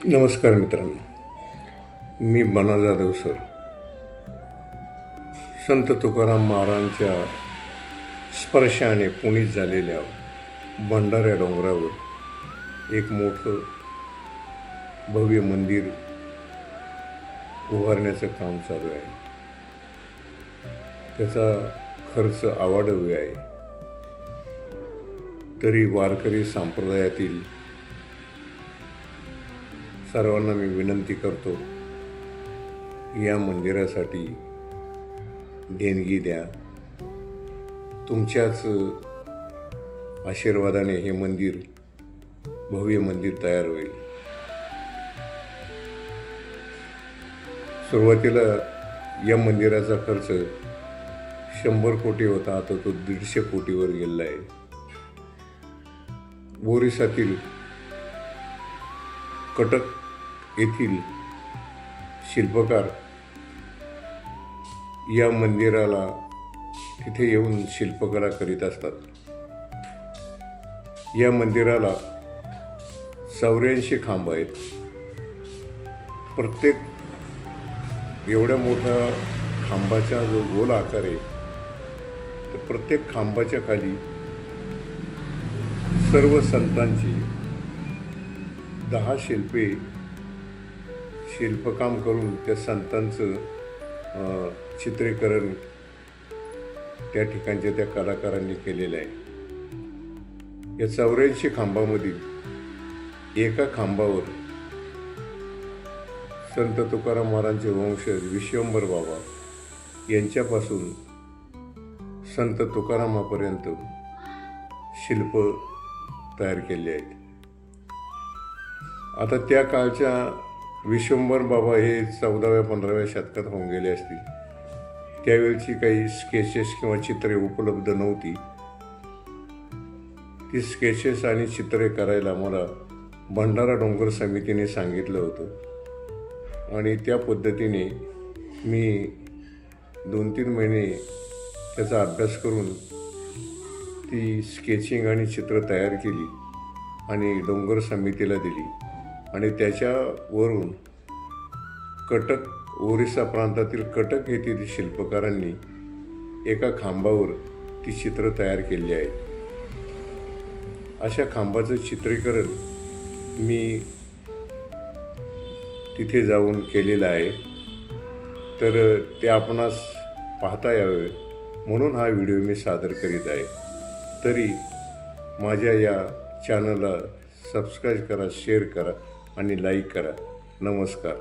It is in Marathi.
नमस्कार मित्रांनो, मी बना जाधव सर. संत तुकाराम महाराजांच्या स्पर्शाने पुनीत झालेल्या भंडाऱ्या डोंगरावर एक मोठं भव्य मंदिर उभारण्याचं काम चालू आहे. त्याचा खर्च अवाढव्य आहे. तरी वारकरी संप्रदायातील सर्वांना मी विनंती करतो, या मंदिरासाठी देणगी द्या. तुमच्याच आशीर्वादाने हे मंदिर भव्य मंदिर तयार होईल. सुरुवातीला या मंदिराचा खर्च 100 कोटी होता, आता तो 150 कोटीवर गेलेला आहे. ओरिसातील कटक येथील शिल्पकार या मंदिराला तिथे येऊन शिल्पकला करीत असतात. या मंदिराला 84 खांब आहेत. प्रत्येक एवढ्या मोठ्या खांबाचा जो गोल आकार आहे, तर प्रत्येक खांबाच्या खाली सर्व संतांची 10 शिल्पकाम करून त्या संतांचं चित्रीकरण त्या ठिकाणच्या त्या कलाकारांनी केलेलं आहे. या 84 खांबामधील एका खांबावर संत तुकाराम महाराजांचे वंशज विश्वंभर बाबा यांच्यापासून संत तुकारामापर्यंत शिल्प तयार केले आहेत. आता त्या काळच्या विश्वंभर बाबा हे 14व्या-15व्या शतकात होऊन गेले असतील. त्यावेळची काही स्केचेस किंवा चित्रे उपलब्ध नव्हती. ती स्केचेस आणि चित्रे करायला मला भंडारा डोंगर समितीने सांगितलं होतं आणि त्या पद्धतीने मी 2-3 महिने त्याचा अभ्यास करून ती स्केचिंग आणि चित्र तयार केली आणि डोंगर समितीला दिली. आणि त्याच्यावरून कटक ओरिसा प्रांतातील कटक येथील शिल्पकारांनी एका खांबावर ती चित्र तयार केली आहेत. अशा खांबाचं चित्रीकरण मी तिथे जाऊन केलेलं आहे. तर ते आपणास पाहता यावे म्हणून हा व्हिडिओ मी सादर करीत आहे. तरी माझ्या या चॅनलला सबस्क्राईब करा, शेअर करा आणि लाईक करा. नमस्कार.